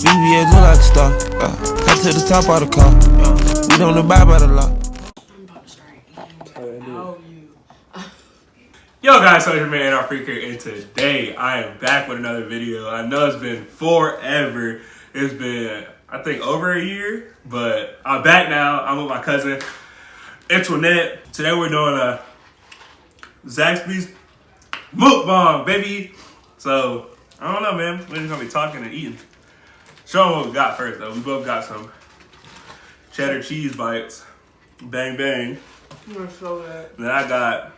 VVS look like a star. Got to the top of the car. We don't abide by the law. I'm about to start eating. How you? Yo guys, so it's your man Antoinette, and today I am back with another video. I know it's been forever. It's been, I think, over a year, but I'm back now. I'm with my cousin Antoinette. Today we're doing a Zaxby'S Mukbang, baby. So, I don't know, man. We're just gonna be talking and eating. Show them what we got first, though. We both got some cheddar cheese bites. Bang, bang. I'm gonna show that. Then I got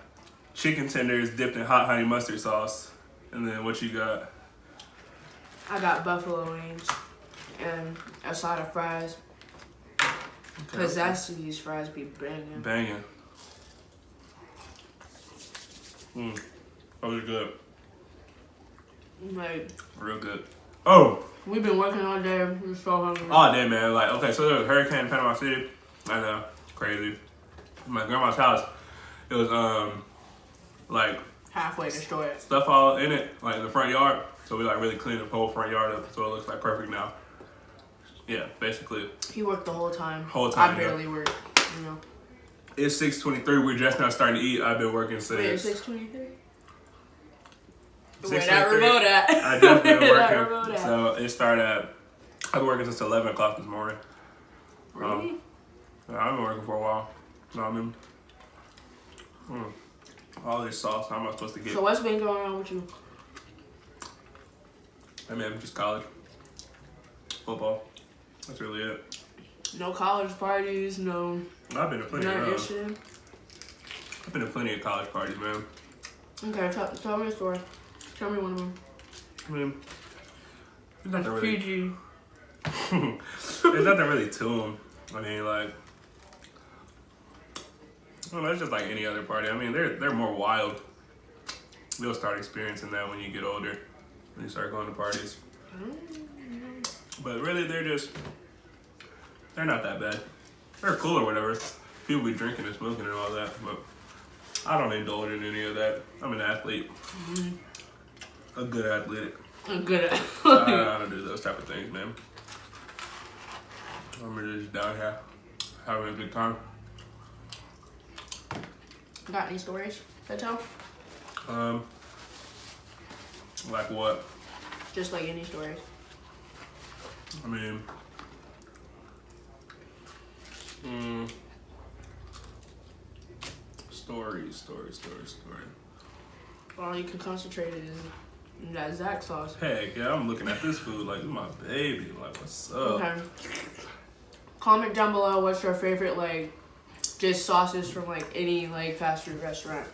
chicken tenders dipped in hot honey mustard sauce. And then what you got? I got buffalo wings and a side of fries. Cause Zaxby's fries be banging. Banging. Those are good. Like, Real good. Oh! we've been working all day. We're so hungry. All day, man. Like, okay, so there was a hurricane in Panama City. I know. Crazy. My grandma's house, it was, like, Halfway destroyed. stuff all in it, like in the front yard. So we, like, really cleaned the whole front yard up so it looks, like, perfect now. Yeah, basically. He worked the whole time. Whole time, I barely worked, you know. It's 6:23. We're just now starting to eat. I've been working since. Wait, 6:23? 6:23. Where that remote at? I just been Where that working. remote at? So it started at, I've been working since 11 o'clock this morning. Really? I've been working for a while. You know what I mean? All this sauce, how am I supposed to get? So what's been going on with you? I mean, just college. Football. That's really it. No college parties, no I've been to plenty of those. issue. I've been to plenty of college parties, man. Okay, tell me a story. Tell me one of them. I mean, there's nothing really. PG. There's nothing really to them. I mean, like, I don't know, it's just like any other party. I mean, they're more wild. You'll start experiencing that when you get older, when you start going to parties. But really, they're not that bad. They're cool or whatever. People be drinking and smoking and all that, but I don't indulge in any of that. I'm an athlete. A good athlete. I'm good at I don't do those type of things, man. I'm just down here having a good time. Got any stories to tell? Like what? Just like any stories. I mean, stories. All you can concentrate in that Zax sauce. Heck yeah, I'm looking at this food like, my baby. Like, what's up? Okay. Comment down below what's your favorite, like, just sauces from, like, any, like, fast food restaurant.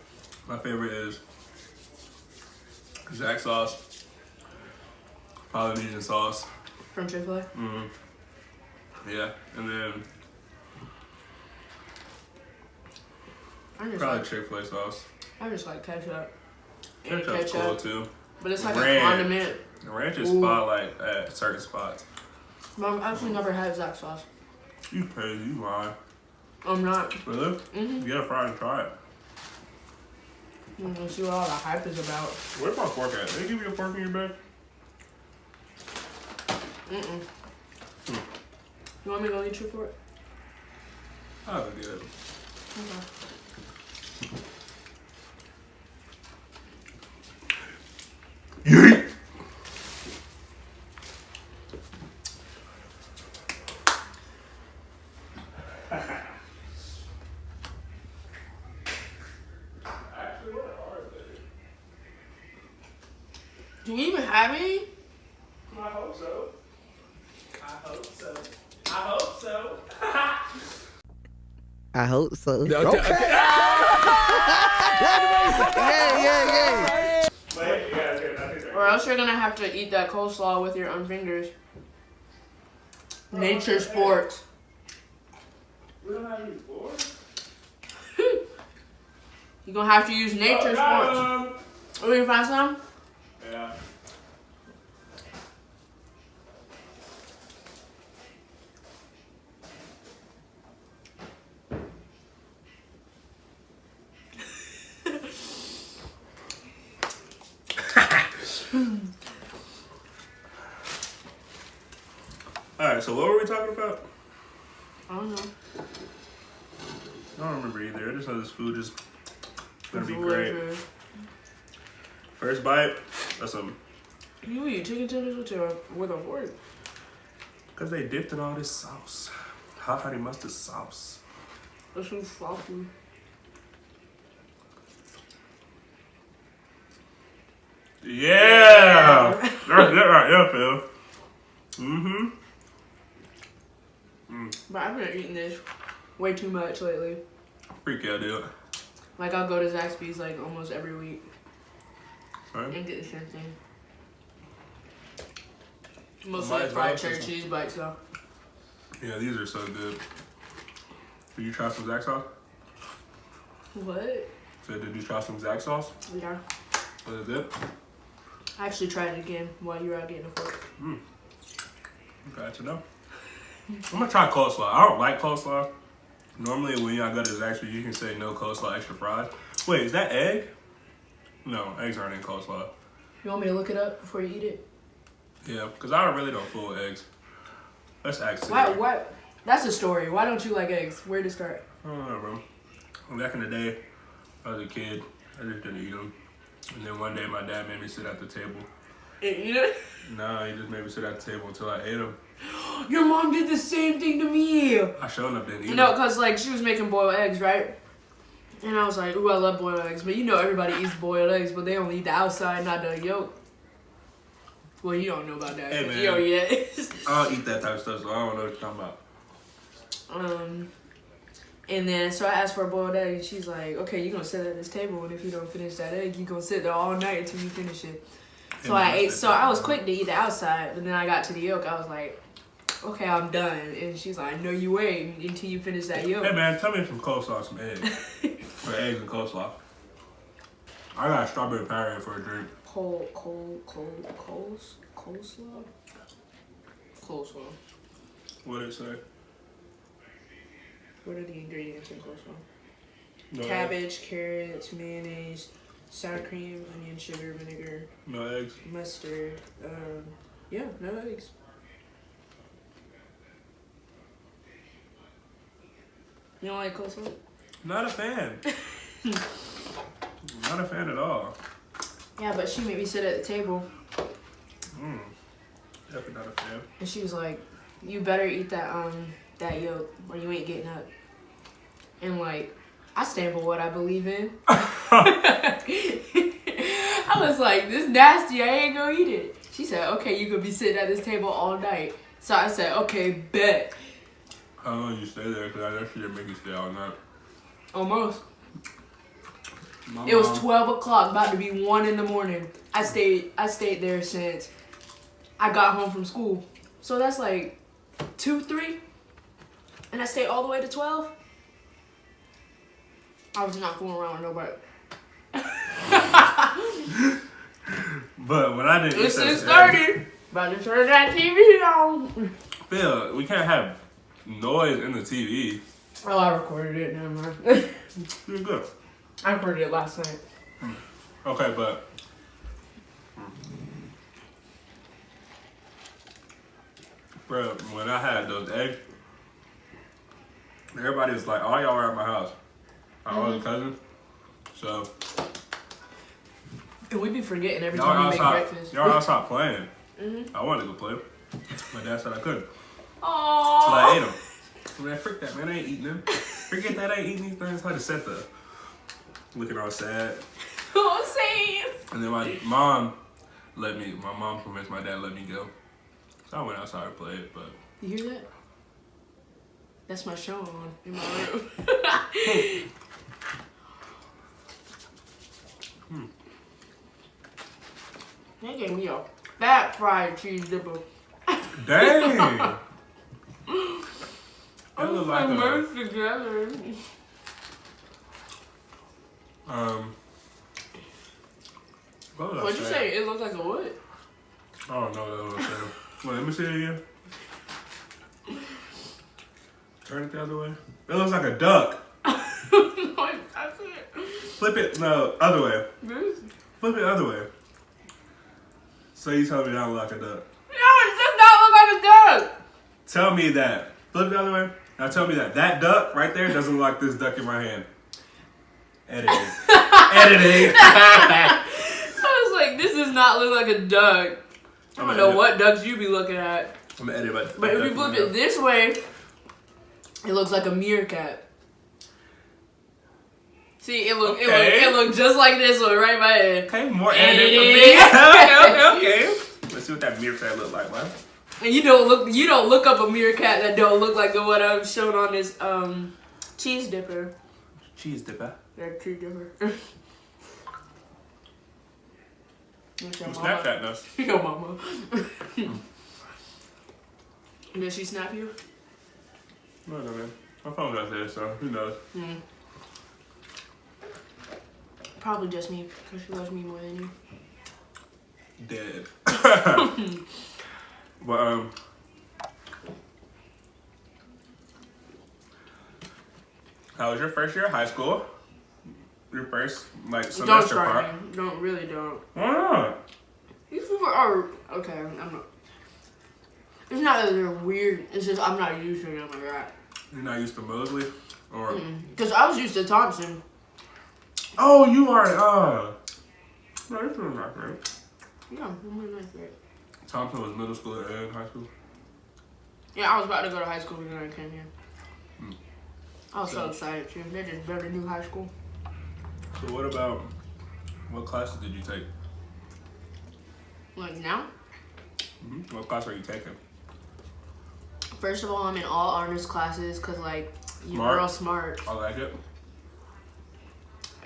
My favorite is Zax sauce, Polynesian sauce. From Chick-fil-A? Yeah, and then I just probably like, Chick-fil-A sauce. I just like ketchup. Any Ketchup's ketchup. cool too. But it's like Ranch. a condiment. The ranch is Ooh. spotlight at certain spots. But I've actually never had Zax sauce. You crazy, you lying. I'm not. Really? Mm-hmm. You gotta try and try it. Let's see what all the hype is about. Where's my fork at? They give you a fork in your bag? You want me to go eat you for it? I'll go get it. Okay. Yeet! Actually, what are they? Do you even have any? I hope so. I hope so. I hope so. I hope so. Okay. Yeah. Wait, yeah, it's good. I think Or else you're gonna have to eat that coleslaw with your own fingers. Nature sports. We don't have any boards. You're gonna have to use nature sports. Oh, you find some? Yeah. Alright, so what were we talking about? I don't know. I don't remember either. I just know this food is gonna be great. First bite, that's some. You eat chicken tenders with a fork? Because they dipped in all this sauce. Hot honey mustard sauce. That's so sloppy. Yeah! That's it right there, Phil. Mm-hmm. But I've been eating this way too much lately. Freak yeah, dude. Like, I'll go to Zaxby'S like almost every week Right? and get the same thing. Mostly Might as well fried also cheddar some- cheese bites though. Yeah, these are so good. Did you try some Zax sauce? What? So did you try some Zax sauce? Yeah. Was it good? I actually tried it again while you were out getting a fork. Glad to know. I'm gonna try coleslaw. I don't like coleslaw. Normally when y'all go to Zaxby's, you can say no coleslaw, extra fries. Wait, is that egg? No, eggs aren't in coleslaw. You want me to look it up before you eat it? Yeah, because I really don't fool with eggs. Let's ask Why? That's a story. Why don't you like eggs? Where to start? I don't know, bro. Well, back in the day, I was a kid. I just didn't eat them. And then one day, my dad made me sit at the table. Eat it? No, he just made me sit at the table until I ate them. Your mom did the same thing to me. I showed up didn't eat No, them. because like she was making boiled eggs, right? And I was like, ooh, I love boiled eggs. But you know everybody eats boiled eggs, but they only eat the outside, not the yolk. Well, you don't know about that. Hey, man. You don't eat it. I don't eat that type of stuff, so I don't know what you're talking about. And then, so I asked for a boiled egg, and she's like, okay, you're going to sit at this table, and if you don't finish that egg, you're going to sit there all night until you finish it. So I ate, so I was quick to eat the outside, but then I got to the yolk, I was like, okay, I'm done. And she's like, no, you wait until you finish that yolk. Hey, man, tell me some coleslaw, some eggs. For eggs and coleslaw. I got a strawberry Powerade for a drink. Coleslaw? Coleslaw. What did it say? What are the ingredients in coleslaw? No Cabbage, eggs. carrots, mayonnaise, sour cream, onion, sugar, vinegar, No eggs. mustard. Yeah, no eggs. You don't like coleslaw? Not a fan. Not a fan at all. Yeah, but she made me sit at the table, Definitely not a fan. and she was like, "You better eat that that yolk, or you ain't getting up." And like, I stand for what I believe in. I was like, "This nasty. I ain't gonna eat it." She said, "Okay, you could be sitting at this table all night." So I said, "Okay, bet." How long you stay there? Because I know she didn't make you stay all night. Almost. My It was mom- 12 o'clock, about to be 1 in the morning. I stayed there since I got home from school. So that's like 2, 3. And I stayed all the way to 12. I was not fooling around with nobody. But when I didn't It's eat that 6:30. About to turn that TV on. Phil, we can't have noise in the TV. Oh, I recorded it. Never mind. You're good. I recorded it last night. Okay, but bro, when I had those eggs, everybody was like, all y'all were at my house. All the cousins. So And we be forgetting every y'all time we make outside, breakfast. y'all outside playing. I wanted to go play. My dad said I couldn't. So I Aww. ate them. Man, frick that, man. I ain't eating them. Forget that, I ain't eating these things. I just sat there looking all sad. Oh, same. And then my mom convinced my dad to let me go. So I went outside and played, but You hear that? That's my show on in my room. They gave me a fat fried cheese dipper. dang! It I'm looked like a, merged together. what was I What'd you saying? say? It looks like a what? I don't know what I was saying. Wait, let me see it again. Turn it the other way. It looks like a duck. That's it. Flip it, no, other way. This? Flip it other way. So you tell me I look like a duck. No, it does not look like a duck. tell me that. Flip the other way. Now tell me that duck right there doesn't look like this duck in my hand. Editing. Editing. I was like, this does not look like a duck. I don't know what ducks you be looking at. I'm gonna edit my. But if you flip it this way, it looks like a meerkat. See, it look just like this one right in my head. Okay, more editing for me. Okay. Let's see what that meerkat look like, man. And you don't look up a meerkat that don't look like the one I'm showing on this cheese dipper. Cheese dipper. Yeah, cheese dipper. Who Snapchat us? Your mama. Did she snap you? I don't know, man. My phone got there, so who knows? Probably just me, because she loves me more than you. Dead. But how was your first year of high school? Your first semester don't start part? me. Don't. Why not? These people are okay. I'm not. It's not that they're weird. It's just I'm not used to them like that. You're not used to Mosley, or? Because I was used to Thompson. Oh, you are. No, you're doing right, right? Yeah, I'm really nice, right? Thompson was middle school and high school. Yeah, I was about to go to high school when I came here. I was so excited too. They just built a new high school. So what classes did you take? Like now? What class are you taking? First of all, I'm in all honors classes because like you're Smart. real smart. I like it.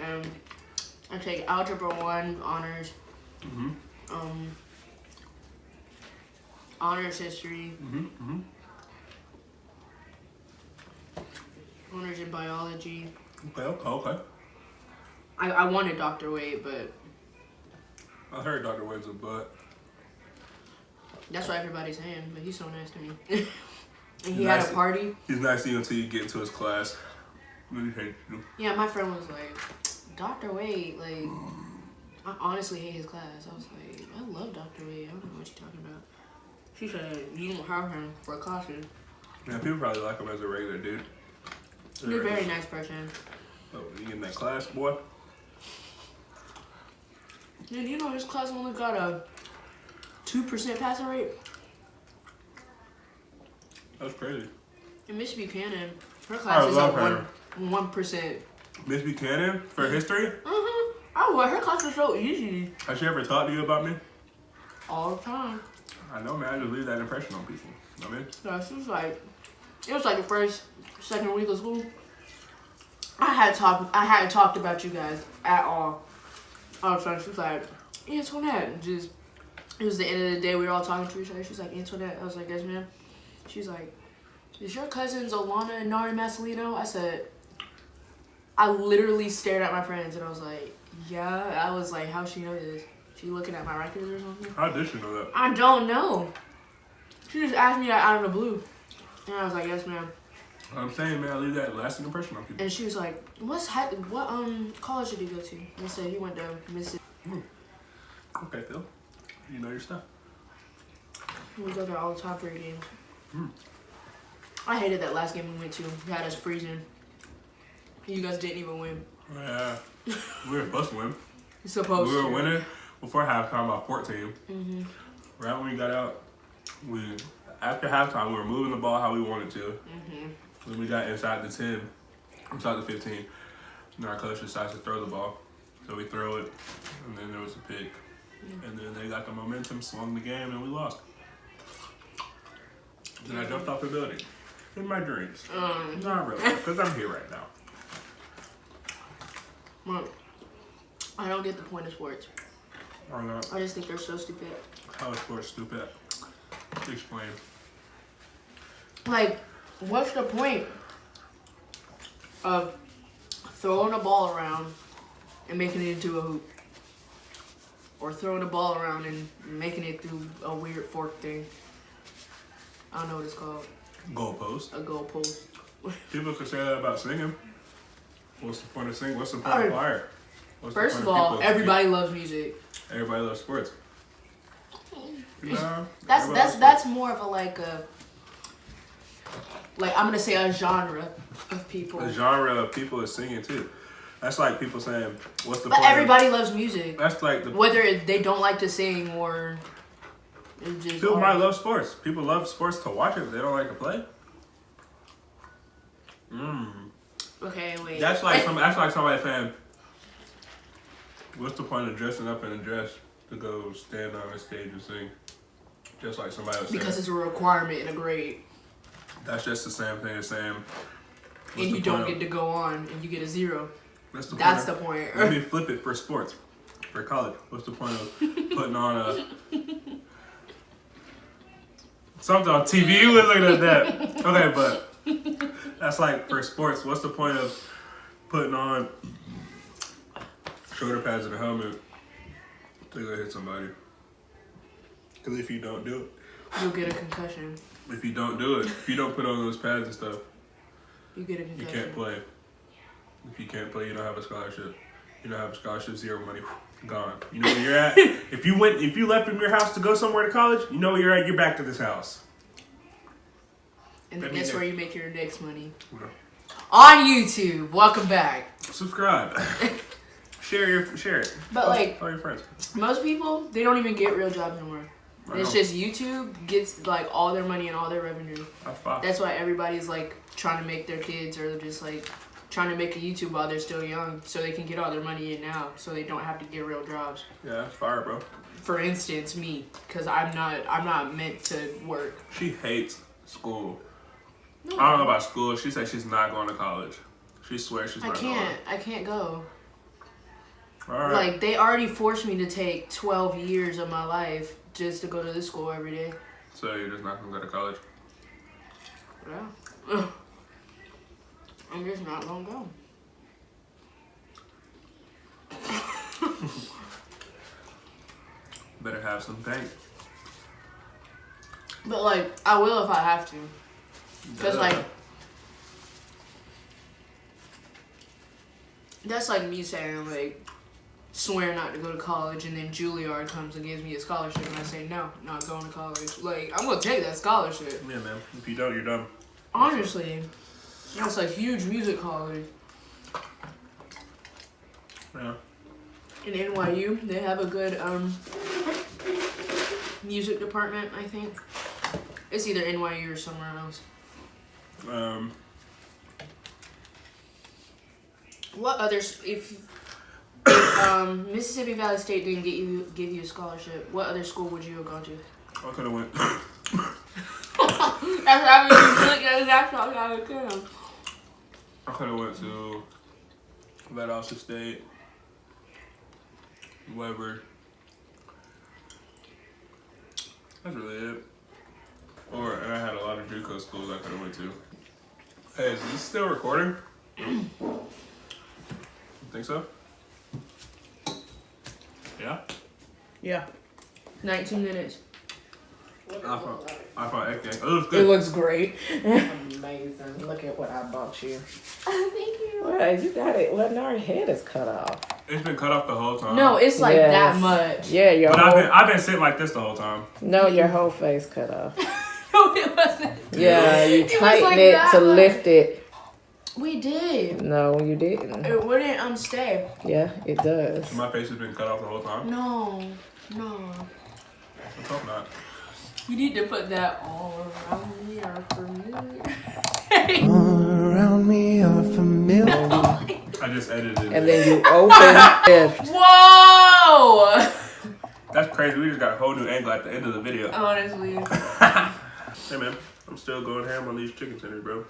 And I take algebra 1 honors. Honors history. Honors in biology. Okay. I wanted Dr. Wade, but I heard Dr. Wade's a butt. that's what everybody's saying. But he's so nice to me. And he Nice. had a party. He's nice to you until you get into his class. Yeah, my friend was like, Dr. Wade, like, I honestly hate his class. I was like, I love Dr. Wade. I don't know what you're talking about. She said, you don't have him for classes. Yeah, people probably like him as a regular dude. He's a very nice person. Oh, you get in that class, boy? And you know his class only got a 2% passing rate. That's crazy. And Miss Buchanan, her class is at 1%. Miss Buchanan for history? Her class is so easy. Has she ever talked to you about me? All the time. I know, man. I just leave that impression on people. You know what I mean? So she was like, it was like the second week of school. I hadn't talked about you guys at all. All of a sudden, she was like, Antoinette. It was the end of the day. We were all talking to each other. She was like, Antoinette. I was like, yes, ma'am. She's like, is your cousins Alana and Nari Masolino? I said, I literally stared at my friends and I was like, yeah. I was like, how's she know this? She looking at my records or something? How did she know that? I don't know. She just asked me that out of the blue. And I was like, yes, ma'am. I'm saying, man, I leave that lasting impression on people. And she was like, what college did he go to? And I said, he went to Mississippi. Okay, Phil. You know your stuff. We go there all the time for your games. I hated that last game we went to. We had us freezing. You guys didn't even win. Yeah. We were supposed to win. You're supposed to. We were winning before halftime by 14. Right when we got out, after halftime, we were moving the ball how we wanted to. When we got inside the 10, inside the 15, and our coach decides to throw the ball. So we throw it, and then there was a pick. And then they got the momentum, swung the game, and we lost. Then I jumped off the building. In my dreams. Not really, because I'm here right now. Well, I don't get the point of sports. Or not. I just think they're so stupid. How is sports stupid? Explain. Like, what's the point of throwing a ball around and making it into a hoop? Or throwing a ball around and making it through a weird fork thing. I don't know what it's called. Goalpost. A goalpost. People could say that about singing. What's the point of singing? What's the point of fire? First of all, everybody loves music. Everybody loves sports. No, That's more of a like a like I'm gonna say a genre of people. The genre of people is singing too. That's like people saying, "What's the But point?" everybody loves music. That's like whether they don't like to sing or just people might love sports. People love sports to watch it, but they don't like to play. Okay, wait. That's like somebody saying, "What's the point of dressing up in a dress to go stand on a stage and sing?" Just like somebody was saying. Because it's a requirement in a grade. That's just the same thing as saying. And you don't get to go on, and you get a 0. That's the point. Let me flip it for sports, for college. What's the point of putting on something on TV? You was looking at that. Okay, but that's like for sports. What's the point of putting on shoulder pads and a helmet to go hit somebody? Because if you don't do it, you'll get a concussion. If you don't do it, if you don't put on those pads and stuff, you get a concussion. You can't play. If you can't play, you don't have a scholarship. You don't have a scholarship, 0 money, gone. You know where you're at. If you left from your house to go somewhere to college, you know where you're at. You're back to this house. And then that's where you make your next money. Yeah. On YouTube. Welcome back. Subscribe. share it. But like, tell your friends. Most people, they don't even get real jobs anymore. It's just YouTube gets like all their money and all their revenue. That's why everybody's like trying to make their kids or just like trying to make a YouTube while they're still young so they can get all their money in now so they don't have to get real jobs. Yeah, that's fire, bro. For instance, me, because I'm not meant to work. She hates school. No. I don't know about school. She said she's not going to college. She swears she's not going. I can't go. All right. Like, they already forced me to take 12 years of my life just to go to this school every day. So you're just not going to go to college? Yeah. I'm just not going to go. Better have some bank. But, like, I will if I have to. Because, like, that's like me saying, like, swear not to go to college, and then Juilliard comes and gives me a scholarship, and I say, no, not going to college. Like, I'm going to take that scholarship. Yeah, man. If you don't, you're done. Honestly. That's a huge music college. Yeah. In NYU, they have a good music department, I think. It's either NYU or somewhere else. What others, if Mississippi Valley State didn't give you a scholarship, what other school would you have gone to? I could have went. That's what I mean. That's what I could. I could have went to Valdosta State, Weber. That's really it. Or I had a lot of JUCO schools I could have went to. Hey, is this still recording? You think so? Yeah? Yeah. 19 minutes. iPhone X. It looks It good. looks great. Amazing. Look at what I bought you. Thank you. Well, you got it. Well, now her head is cut off. It's been cut off the whole time. No, it's like Yes. that much. Yeah, your But whole... I've been sitting like this the whole time. No, your whole face cut off. No, it wasn't. Yeah, you It was tighten like it that to much. lift it. We did. No, you didn't. It wouldn't unstay. Yeah, it does. My face has been cut off the whole time. No. Let's hope not. You need to put that all around me or for me. All around me are familiar. I just edited it. And then you open lift. Whoa! That's crazy. We just got a whole new angle at the end of the video. Honestly. Hey, man. I'm still going ham on these chicken tenders, bro.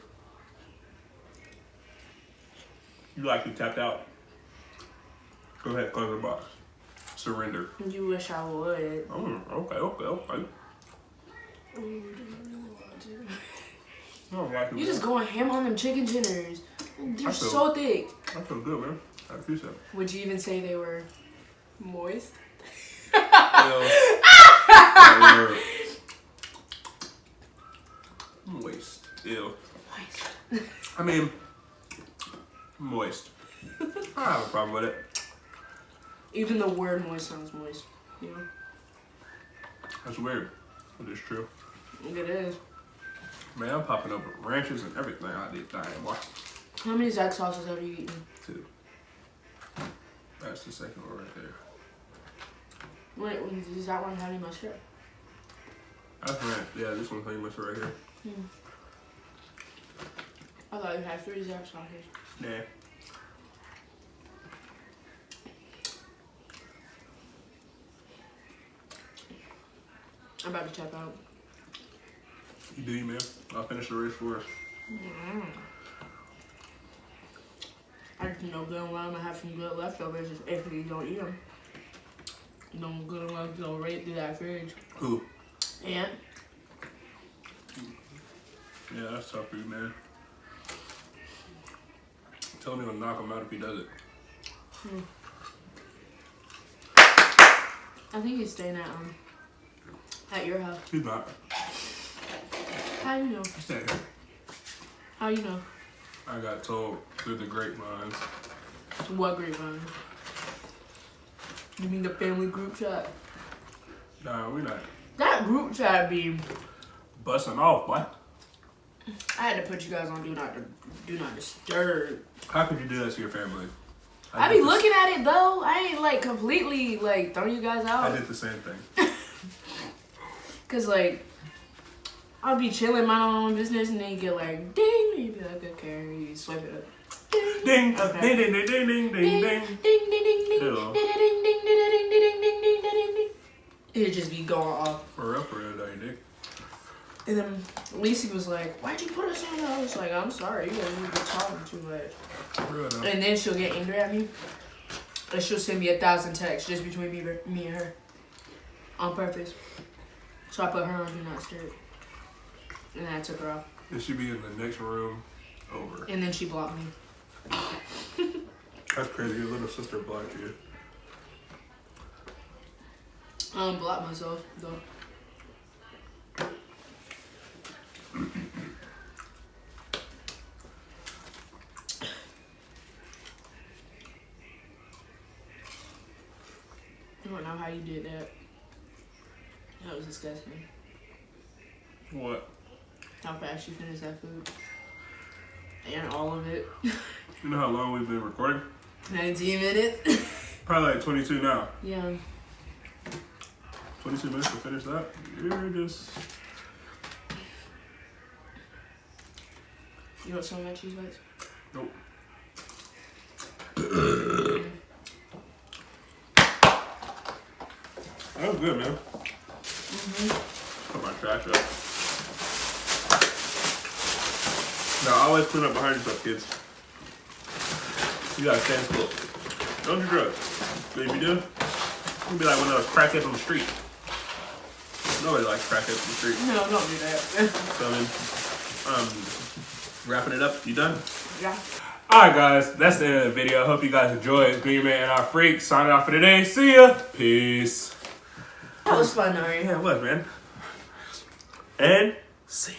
You like you tapped out. Go ahead, close the box. Surrender. You wish I would. Okay. You just going ham on them chicken tenders. They're so thick. I feel good, man. I feel so. Would you even say they were moist? Moist. Ew. I mean, moist. I don't have a problem with it. Even the word moist sounds moist. You know? That's weird, but it's true. It is. Man, I'm popping up with ranches and everything. I did dying, boy. How many Zax sauces have you eaten? 2. That's the second one right there. Wait, does that one have any mustard? That's right. Yeah, this one's honey mustard right here. I thought you had 3 Zax sauces. Nah. I'm about to tap out. You do, man. I'll finish the race for us. I just know good and well I'm gonna have some good leftovers if you don't eat them. You know, good and well go right through that fridge. Who? And Yeah, that's tough for you, man. Tell me to knock him out if he does it. I think he's staying at your house. He's not. How you know? He's staying here. How you know? I got told through the grapevines. What grapevine? You mean the family group chat? Nah, we not That group chat be. busting off, boy. I had to put you guys on do not disturb. How could you do that to your family? I be looking at it though. I ain't like completely like throwing you guys out. I did the same thing. Cause like I'll be chilling, my own business, and then you get like ding, and you be like, okay, you swipe it up. Ding, Okay. ding, ding, ding, ding, ding, ding, ding. Ding, ding, ding, ding, ding, Hello. ding, ding, ding, ding, ding, ding, ding, ding, ding, ding. It'd just be going off. For real, though, you dig? And then Lacey was like, why'd you put us on? I was like, I'm sorry, you guys be talking too much. For real, though. And then she'll get angry at me. And she'll send me 1,000 texts just between me and her. On purpose. So I put her on Do Not Disturb. And then I took her off. It should be in the next room over. And then she blocked me. That's crazy. Your little sister blocked you. I unblocked myself, though. I don't know how you did that. That was disgusting. What? How fast you finished that food. And all of it. You know how long we've been recording? 19 minutes. Probably like 22 now. Yeah. 22 minutes to finish that? You're just... You want some of my cheese bites? Nope. That was good, man. Put my trash up. Now, always clean up behind yourself, kids. You gotta stand still. Don't do drugs. But if you do, you'll be like one of those crackheads on the street. Nobody likes crackheads on the street. No, don't do that. So, I mean, wrapping it up. You done? Yeah. Alright, guys. That's the end of the video. I hope you guys enjoyed. It's been your man and our freak. Signing off for today. See ya. Peace. That was fun, Ari. Yeah, it was, man. And see.